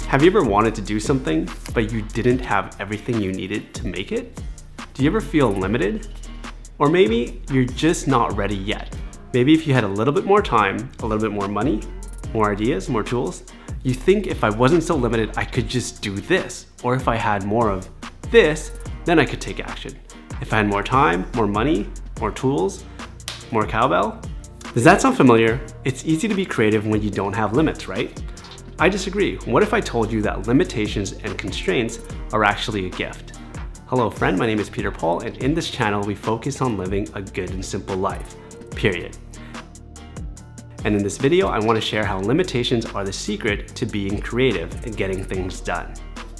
Have you ever wanted to do something, but you didn't have everything you needed to make it? Do you ever feel limited? Or maybe you're just not ready yet. Maybe if you had a little bit more time, a little bit more money, more ideas, more tools, you think if I wasn't so limited, I could just do this. Or if I had more of this, then I could take action. If I had more time, more money, more tools, more cowbell. Does that sound familiar? It's easy to be creative when you don't have limits, right? I disagree. What if I told you that limitations and constraints are actually a gift? Hello friend, my name is Peter Paul, and in this channel we focus on living a good and simple life, period. And in this video, I want to share how limitations are the secret to being creative and getting things done.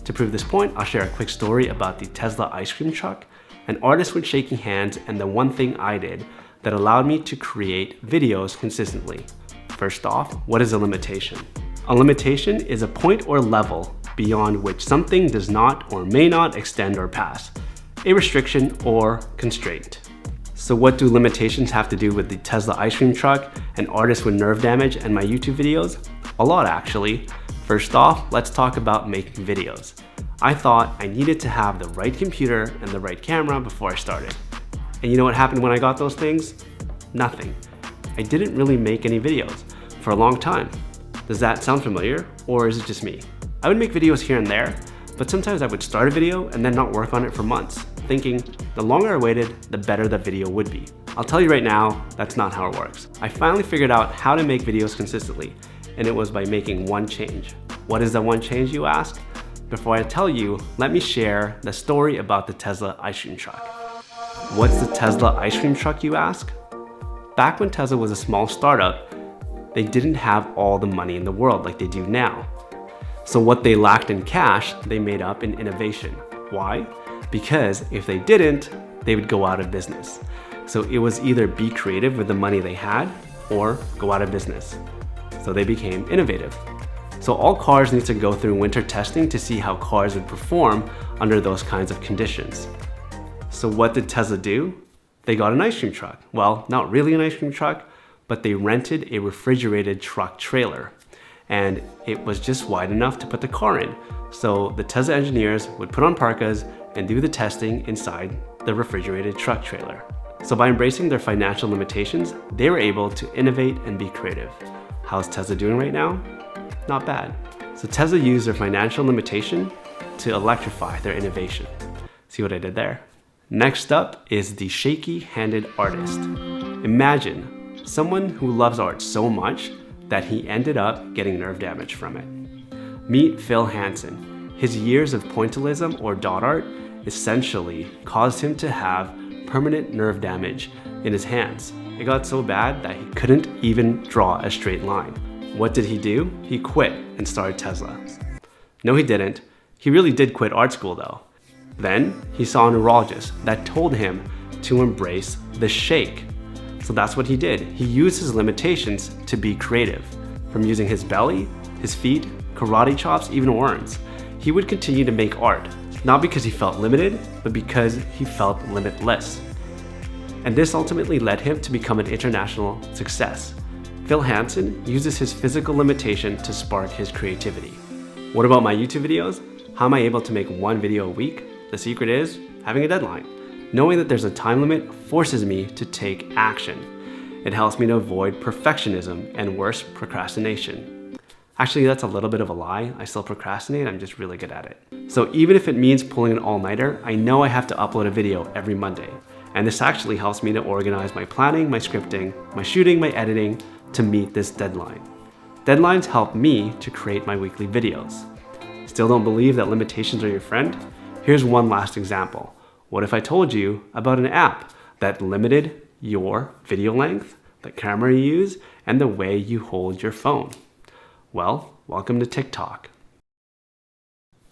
To prove this point, I'll share a quick story about the Tesla ice cream truck, an artist with shaking hands, and the one thing I did that allowed me to create videos consistently. First off, what is a limitation? A limitation is a point or level beyond which something does not or may not extend or pass, a restriction or constraint. So what do limitations have to do with the Tesla ice cream truck, an artist with nerve damage, and my YouTube videos? A lot actually. First off, let's talk about making videos. I thought I needed to have the right computer and the right camera before I started. And you know what happened when I got those things? Nothing. I didn't really make any videos for a long time. Does that sound familiar, or is it just me? I would make videos here and there, but sometimes I would start a video and then not work on it for months, thinking the longer I waited, the better that video would be. I'll tell you right now, that's not how it works. I finally figured out how to make videos consistently, and it was by making one change. What is the one change, you ask? Before I tell you, let me share the story about the Tesla ice cream truck. What's the Tesla ice cream truck, you ask? Back when Tesla was a small startup, they didn't have all the money in the world like they do now. So what they lacked in cash, they made up in innovation. Why? Because if they didn't, they would go out of business. So it was either be creative with the money they had or go out of business. So they became innovative. So all cars need to go through winter testing to see how cars would perform under those kinds of conditions. So what did Tesla do? They got an ice cream truck. Well, not really an ice cream truck, but they rented a refrigerated truck trailer. And it was just wide enough to put the car in. So the Tesla engineers would put on parkas and do the testing inside the refrigerated truck trailer. So by embracing their financial limitations, they were able to innovate and be creative. How's Tesla doing right now? Not bad. So Tesla used their financial limitation to electrify their innovation. See what I did there? Next up is the shaky-handed artist. Imagine someone who loves art so much that he ended up getting nerve damage from it. Meet Phil Hansen. His years of pointillism or dot art essentially caused him to have permanent nerve damage in his hands. It got so bad that he couldn't even draw a straight line. What did he do? He quit and started Tesla. No, he didn't. He really did quit art school though. Then he saw a neurologist that told him to embrace the shake. So that's what he did. He used his limitations to be creative. From using his belly, his feet, karate chops, even worms. He would continue to make art, not because he felt limited, but because he felt limitless. And this ultimately led him to become an international success. Phil Hansen uses his physical limitation to spark his creativity. What about my YouTube videos? How am I able to make one video a week? The secret is having a deadline. Knowing that there's a time limit forces me to take action. It helps me to avoid perfectionism and worse, procrastination. Actually, that's a little bit of a lie. I still procrastinate, I'm just really good at it. So even if it means pulling an all-nighter, I know I have to upload a video every Monday. And this actually helps me to organize my planning, my scripting, my shooting, my editing to meet this deadline. Deadlines help me to create my weekly videos. Still don't believe that limitations are your friend? Here's one last example. What if I told you about an app that limited your video length, the camera you use, and the way you hold your phone? Well, welcome to TikTok.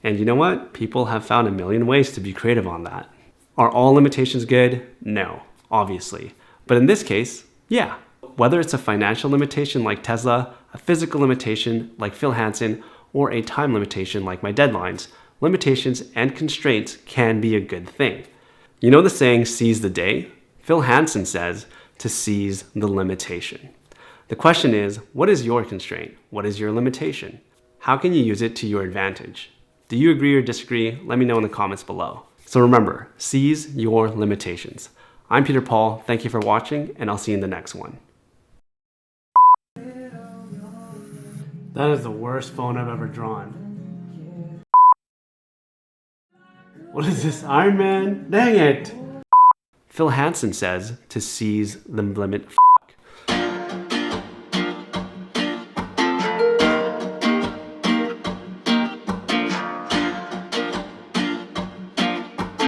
And you know what? People have found a million ways to be creative on that. Are all limitations good? No, obviously. But in this case, yeah. Whether it's a financial limitation like Tesla, a physical limitation like Phil Hansen, or a time limitation like my deadlines, limitations and constraints can be a good thing. You know the saying, seize the day? Phil Hansen says to seize the limitation. The question is, what is your constraint? What is your limitation? How can you use it to your advantage? Do you agree or disagree? Let me know in the comments below. So remember, seize your limitations. I'm Peter Paul, thank you for watching, and I'll see you in the next one. That is the worst phone I've ever drawn. What is this, Iron Man? Dang it! Phil Hansen says to seize the limit.